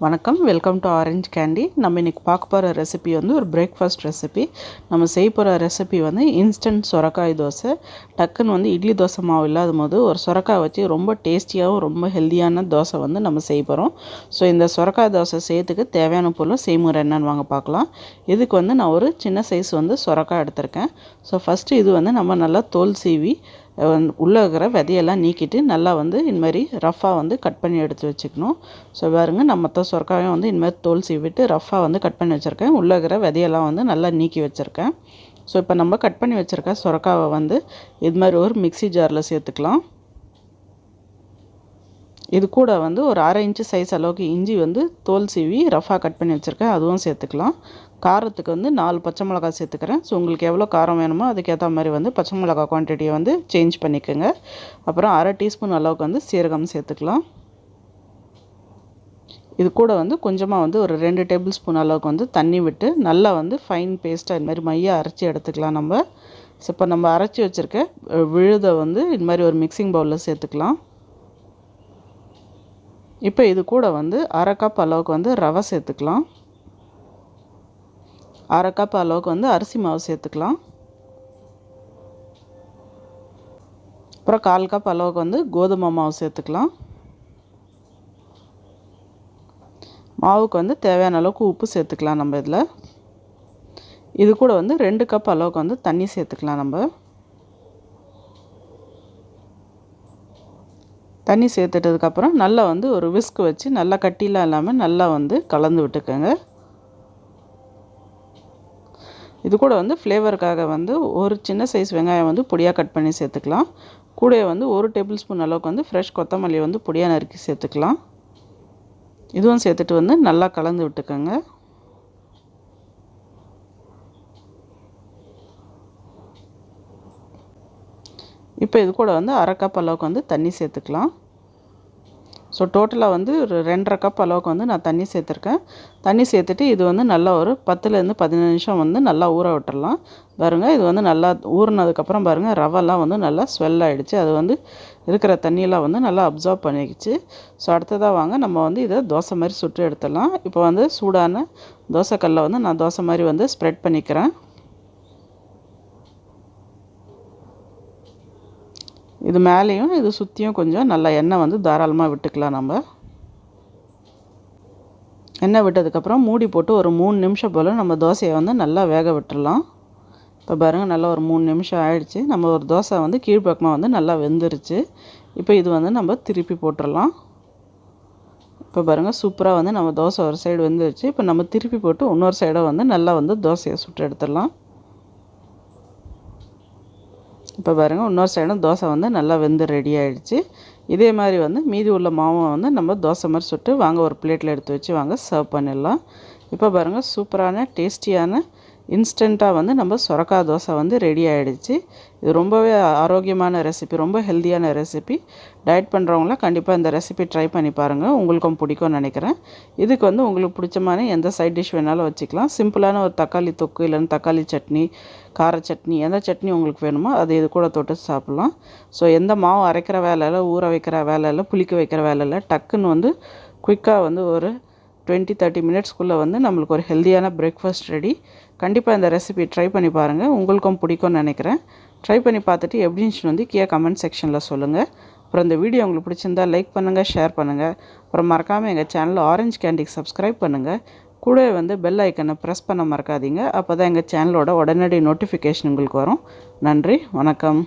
வணக்கம், welcome to orange candy. நம்ம இன்றைக்கி பார்க்க போகிற ரெசிபி வந்து ஒரு பிரேக்ஃபாஸ்ட் ரெசிபி. நம்ம செய்ய போகிற ரெசிபி வந்து இன்ஸ்டன்ட் சுரக்காய் தோசை. டக்குன்னு வந்து இட்லி தோசை மாவு இல்லாத போது ஒரு சுரக்காய் வச்சு ரொம்ப டேஸ்டியாகவும் ரொம்ப ஹெல்த்தியான தோசை வந்து நம்ம செய்ய போகிறோம். ஸோ இந்த சுரக்காய் தோசை செய்யறதுக்கு தேவையான பொருள் செய்முறை என்னென்னு வாங்க பார்க்கலாம். இதுக்கு வந்து நான் ஒரு சின்ன சைஸ் வந்து சுரக்காய் எடுத்திருக்கேன். ஸோ ஃபஸ்ட்டு இது வந்து நம்ம நல்லா தோல் சீவி உள்ளே இருக்கிற விதையெல்லாம் நீக்கிட்டு நல்லா வந்து இந்தமாதிரி ரஃப்பாக வந்து கட் பண்ணி எடுத்து வச்சுக்கணும். ஸோ பாருங்கள், நான் மற்ற சுரக்காயும் வந்து இந்தமாதிரி தோல் சீவிட்டு ரஃப்பாக வந்து கட் பண்ணி வச்சுருக்கேன். உள்ளே இருக்கிற விதையெல்லாம் வந்து நல்லா நீக்கி வச்சுருக்கேன். ஸோ இப்போ நம்ம கட் பண்ணி வச்சுருக்க சுரக்காவை வந்து இது மாதிரி ஒரு மிக்ஸி ஜாரில் சேர்த்துக்கலாம். இது கூட வந்து ஒரு 1/2 இன்ச்சு சைஸ் அளவுக்கு இஞ்சி வந்து தோல் சீவி ரஃபாக கட் பண்ணி வச்சுருக்கேன், அதுவும் சேர்த்துக்கலாம். காரத்துக்கு வந்து 4 பச்சை மிளகாய் சேர்த்துக்கிறேன். ஸோ உங்களுக்கு எவ்வளோ காரம் வேணுமோ அதுக்கேற்ற மாதிரி வந்து பச்சை மிளகாய் குவான்டிட்டியை வந்து சேஞ்ச் பண்ணிக்கோங்க. அப்புறம் 1/2 டீஸ்பூன் அளவுக்கு வந்து சீரகம் சேர்த்துக்கலாம். இது கூட வந்து கொஞ்சமாக வந்து ஒரு 2 டேபிள் ஸ்பூன் அளவுக்கு வந்து தண்ணி விட்டு நல்லா வந்து ஃபைன் பேஸ்ட்டாக இது மாதிரி மையாக அரைச்சி எடுத்துக்கலாம் நம்ம. ஸோ இப்போ நம்ம அரைச்சி வச்சுருக்க விழுதை வந்து இது மாதிரி ஒரு மிக்சிங் பவுலில் சேர்த்துக்கலாம். இப்போ இது கூட வந்து 1/2 கப் அளவுக்கு வந்து ரவை சேர்த்துக்கலாம். 1/2 கப் அளவுக்கு வந்து அரிசி மாவு சேர்த்துக்கலாம். அப்புறம் 1/4 கப் அளவுக்கு வந்து கோதுமை மாவு சேர்த்துக்கலாம். மாவுக்கு வந்து தேவையான அளவுக்கு உப்பு சேர்த்துக்கலாம் நம்ம இதில். இது கூட வந்து 2 கப் அளவுக்கு வந்து தண்ணி சேர்த்துக்கலாம் நம்ம. தண்ணி சேர்த்துட்டதுக்கப்புறம் நல்லா வந்து ஒரு விஸ்க் வச்சு நல்லா கட்டிலாம் இல்லாமல் நல்லா வந்து கலந்து விட்டுக்கோங்க. இது கூட வந்து ஃப்ளேவருக்காக வந்து ஒரு சின்ன சைஸ் வெங்காயம் வந்து பொடியாக கட் பண்ணி சேர்த்துக்கலாம். கூட வந்து 1 டேபிள் ஸ்பூன் அளவுக்கு வந்து ஃப்ரெஷ் கொத்தமல்லி வந்து பொடியாக நறுக்கி சேர்த்துக்கலாம். இதுவும் சேர்த்துட்டு வந்து நல்லா கலந்து விட்டுக்கோங்க. இப்போ இது கூட வந்து 1/2 கப் அளவுக்கு வந்து தண்ணி சேர்த்துக்கலாம். ஸோ டோட்டலாக வந்து ஒரு 2.5 கப் அளவுக்கு வந்து நான் தண்ணி சேர்த்துருக்கேன். தண்ணி சேர்த்துட்டு இது வந்து நல்லா ஒரு 10லேருந்து 15 நிமிஷம் வந்து நல்லா ஊற விட்டுடலாம். பாருங்கள், இது வந்து நல்லா ஊறினதுக்கப்புறம் பாருங்கள் ரவெல்லாம் வந்து நல்லா ஸ்வெல் ஆகிடுச்சு. அது வந்து இருக்கிற தண்ணியெல்லாம் வந்து நல்லா அப்சார்ப் பண்ணிக்கிச்சு. ஸோ அடுத்ததாக வாங்க நம்ம வந்து இதை தோசை மாதிரி சுட்டு எடுத்துடலாம். இப்போ வந்து சூடான தோசைக்கல்லை வந்து நான் தோசை மாதிரி வந்து ஸ்ப்ரெட் பண்ணிக்கிறேன். இது மேலேயும் இது சுற்றியும் கொஞ்சம் நல்லா எண்ணெய் வந்து தாராளமாக விட்டுக்கலாம் நம்ம. எண்ணெய் விட்டதுக்கப்புறம் மூடி போட்டு ஒரு 3 நிமிஷம் போல் நம்ம தோசையை வந்து நல்லா வேக விட்டுடலாம். இப்போ பாருங்கள், நல்லா ஒரு 3 நிமிஷம் ஆயிடுச்சு. நம்ம ஒரு தோசை வந்து கீழ்ப்பக்கமாக வந்து நல்லா வெந்துருச்சு. இப்போ இது வந்து நம்ம திருப்பி போட்டுடலாம். இப்போ பாருங்கள், சூப்பராக வந்து நம்ம தோசை ஒரு சைடு வெந்துருச்சு. இப்போ நம்ம திருப்பி போட்டு இன்னொரு சைடை வந்து நல்லா வந்து தோசையை சுட்டு எடுத்துடலாம். இப்போ பாருங்கள், இன்னொரு சைடும் தோசை வந்து நல்லா வெந்து ரெடி ஆகிடுச்சு. இதே மாதிரி வந்து மீதி உள்ள மாவும் வந்து நம்ம தோசை மாதிரி சுட்டு வாங்க ஒரு பிளேட்டில் எடுத்து வச்சு வாங்க சர்வ் பண்ணிடலாம். இப்போ பாருங்கள், சூப்பரான டேஸ்டியான இன்ஸ்டண்ட்டாக வந்து நம்ம சுரக்காய் தோசை வந்து ரெடி ஆகிடுச்சு. இது ரொம்பவே ஆரோக்கியமான ரெசிபி, ரொம்ப ஹெல்த்தியான ரெசிபி. டயட் பண்ணுறவங்களாம் கண்டிப்பாக இந்த ரெசிபி ட்ரை பண்ணி பாருங்கள், உங்களுக்கும் பிடிக்கும்னு நினைக்கிறேன். இதுக்கு வந்து உங்களுக்கு பிடிச்சமான எந்த சைட் டிஷ் வேணாலும் வச்சுக்கலாம். சிம்பிளான ஒரு தக்காளி தொக்கு இல்லைன்னா தக்காளி சட்னி, கார சட்னி, எந்த சட்னி உங்களுக்கு வேணுமோ அது இது கூட தொட்டு சாப்பிட்லாம். ஸோ எந்த மாவு அரைக்கிற வேலை இல்லை, ஊற வைக்கிற வேலை இல்லை, புளிக்க வைக்கிற வேலை இல்லை. டக்குன்னு வந்து குயிக்காக வந்து ஒரு 20-30 மினிட்ஸ்க்குள்ளே வந்து நம்மளுக்கு ஒரு ஹெல்த்தியான பிரேக்ஃபாஸ்ட் ரெடி. கண்டிப்பாக இந்த ரெசிபி ட்ரை பண்ணி பாருங்கள், உங்களுக்கும் பிடிக்கும்னு நினைக்கிறேன். ட்ரை பண்ணி பார்த்துட்டு எப்படின்னு வந்து கீழே கமெண்ட் செக்ஷனில் சொல்லுங்கள். அப்புறம் இந்த வீடியோ உங்களுக்கு பிடிச்சிருந்தால் லைக் பண்ணுங்கள், ஷேர் பண்ணுங்கள். அப்புறம் மறக்காமல் எங்கள் சேனலில் ஆரஞ்ச் கேண்டிக்கு சப்ஸ்கிரைப் பண்ணுங்கள். கூட வந்து பெல் ஐக்கனை ப்ரெஸ் பண்ண மறக்காதீங்க. அப்போ தான் எங்கள் சேனலோட உடனடி நோட்டிஃபிகேஷன் உங்களுக்கு வரும். நன்றி, வணக்கம்.